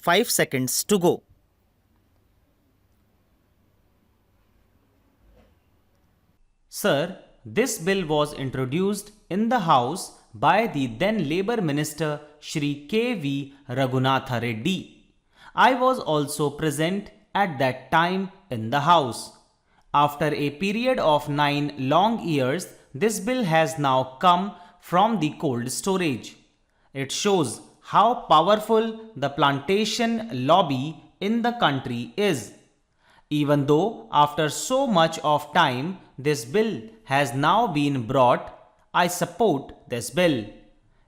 5 seconds to go. Sir, this bill was introduced in the House by the then Labour Minister Shri K.V. Raghunatha Reddy. I was also present at that time in the House. After a period of 9 long years, this bill has now come from the cold storage. It shows how powerful the plantation lobby in the country is. Even though after so much of time this bill has now been brought, I support this bill.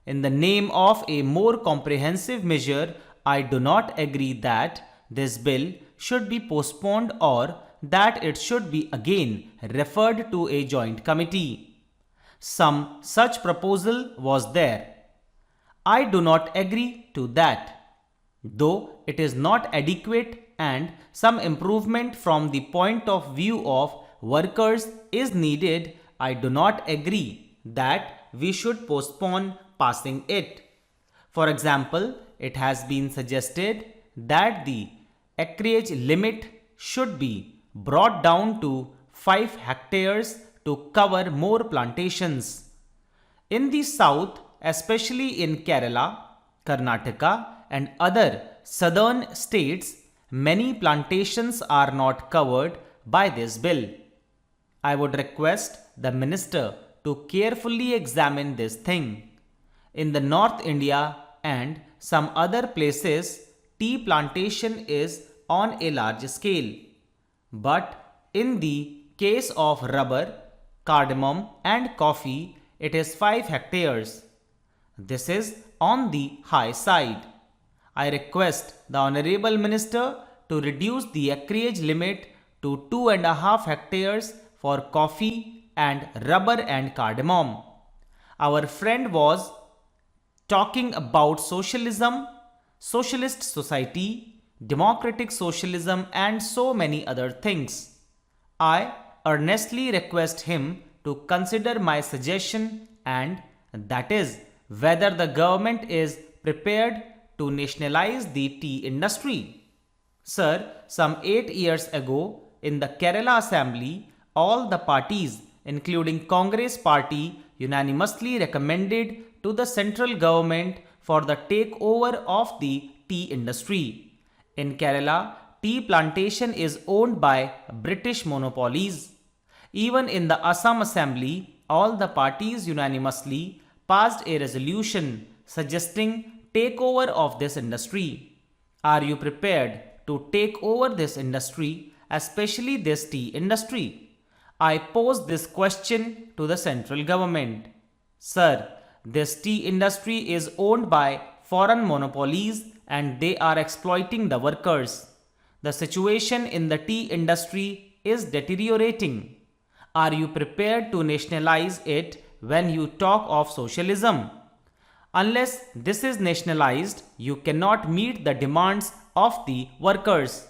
In the name of a more comprehensive measure, I do not agree that this bill should be postponed or that it should be again referred to a joint committee. Some such proposal was there. I do not agree to that. Though it is not adequate and some improvement from the point of view of workers is needed, I do not agree that we should postpone passing it. For example, it has been suggested that the acreage limit should be brought down to 5 hectares to cover more plantations. In the south, especially in Kerala, Karnataka, and other southern states, many plantations are not covered by this bill. I would request the minister to carefully examine this thing. In the North India and some other places, tea plantation is on a large scale. But in the case of rubber, cardamom and coffee, it is 5 hectares. This is on the high side. I request the Honorable Minister to reduce the acreage limit to 2.5 hectares for coffee and rubber and cardamom. Our friend was talking about socialism, socialist society, democratic socialism and so many other things. I earnestly request him to consider my suggestion, and that is whether the government is prepared to nationalize the tea industry. Sir, some 8 years ago in the Kerala Assembly, all the parties, including Congress Party, unanimously recommended to the central government for the takeover of the tea industry. In Kerala, tea plantation is owned by British monopolies. Even in the Assam Assembly, all the parties unanimously passed a resolution suggesting takeover of this industry. Are you prepared to take over this industry, especially this tea industry? I pose this question to the central government. Sir, this tea industry is owned by foreign monopolies and they are exploiting the workers. The situation in the tea industry is deteriorating. Are you prepared to nationalize it when you talk of socialism? Unless this is nationalized, you cannot meet the demands of the workers.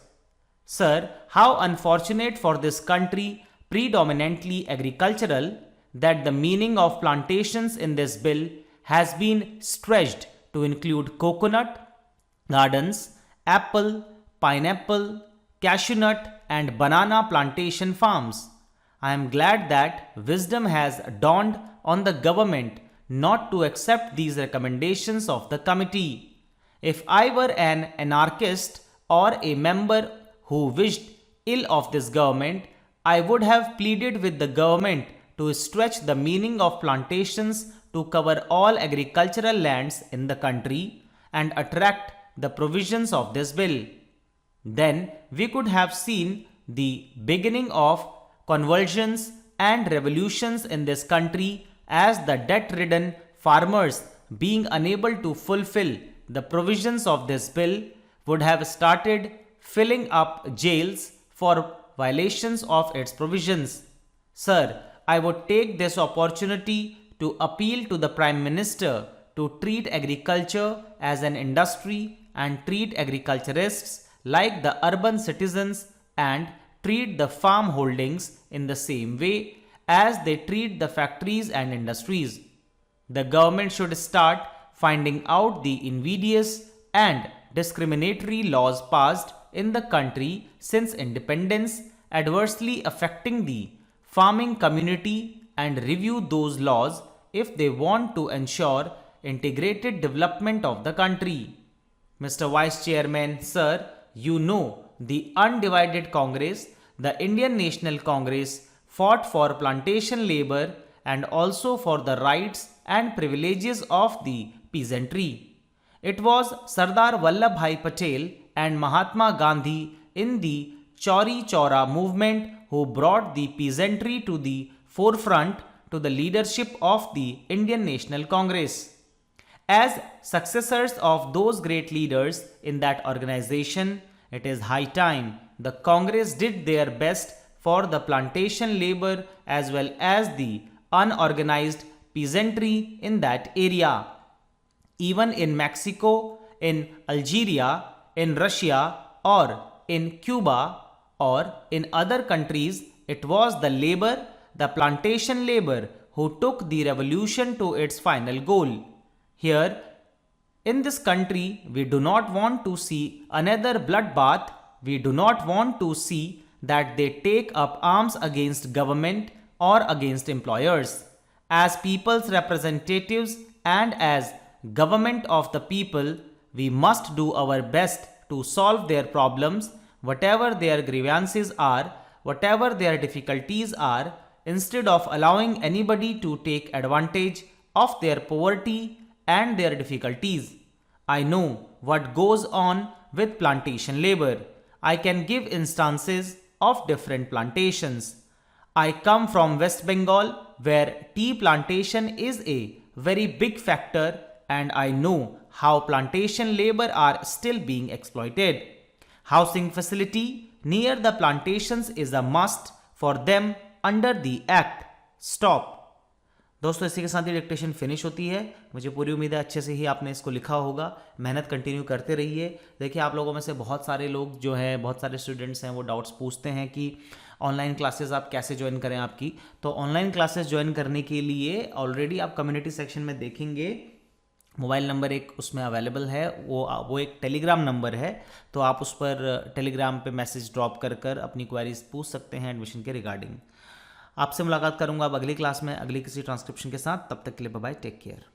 Sir, how unfortunate for this country, predominantly agricultural, that the meaning of plantations in this bill has been stretched to include coconut gardens, apple, pineapple, cashew nut and banana plantation farms. I am glad that wisdom has dawned on the government not to accept these recommendations of the committee. If I were an anarchist or a member who wished ill of this government, I would have pleaded with the government to stretch the meaning of plantations to cover all agricultural lands in the country and attract the provisions of this bill. Then we could have seen the beginning of convulsions and revolutions in this country, as the debt-ridden farmers, being unable to fulfill the provisions of this bill, would have started filling up jails for violations of its provisions. Sir, I would take this opportunity to appeal to the Prime Minister to treat agriculture as an industry and treat agriculturists like the urban citizens and treat the farm holdings in the same way as they treat the factories and industries. The government should start finding out the invidious and discriminatory laws passed in the country since independence, adversely affecting the farming community, and review those laws if they want to ensure integrated development of the country. Mr. Vice Chairman, sir, you know the undivided Congress, the Indian National Congress, fought for plantation labor and also for the rights and privileges of the peasantry. It was Sardar Vallabhbhai Patel and Mahatma Gandhi in the Chauri Chaura movement who brought the peasantry to the forefront to the leadership of the Indian National Congress. As successors of those great leaders in that organization, it is high time the Congress did their best for the plantation labor as well as the unorganized peasantry in that area. Even in Mexico, in Algeria, in Russia, or in Cuba, or in other countries, it was the labor, the plantation labor, who took the revolution to its final goal. Here, in this country, we do not want to see another bloodbath. We do not want to see that they take up arms against government or against employers. As people's representatives and as government of the people, we must do our best to solve their problems, whatever their grievances are, whatever their difficulties are, instead of allowing anybody to take advantage of their poverty and their difficulties. I know what goes on with plantation labor. I can give instances of different plantations. I come from West Bengal, where tea plantation is a very big factor, and I know how plantation labor are still being exploited. Housing facility near the plantations is a must for them under the act. Stop. दोस्तों इसी के साथ ही dictation finish होती है। मुझे पूरी उम्मीद है अच्छे से ही आपने इसको लिखा होगा। मेहनत कंटिन्यू करते रहिए। देखिए आप लोगों में से बहुत सारे लोग जो हैं, बहुत सारे स्टूडेंट्स हैं, वो डाउट्स पूछते हैं कि ऑनलाइन क्लासेस आप कैसे ज्वाइन करें आपकी। तो ऑनलाइन क्लासेस ज्वाइन करने के लिए ऑलरेडी आप कम्युनिटी सेक्शन में देखेंगे मोबाइल नंबर एक उसमें अवेलेबल है, वो एक टेलीग्राम नंबर है। तो आप उस पर टेलीग्राम पे मैसेज ड्रॉप कर अपनी क्वेरीज पूछ सकते हैं एडमिशन के रिगार्डिंग। आपसे मुलाकात करूंगा अब अगली क्लास में अगली किसी ट्रांसक्रिप्शन के साथ। तब तक के लिए बाय बाय, टेक केयर।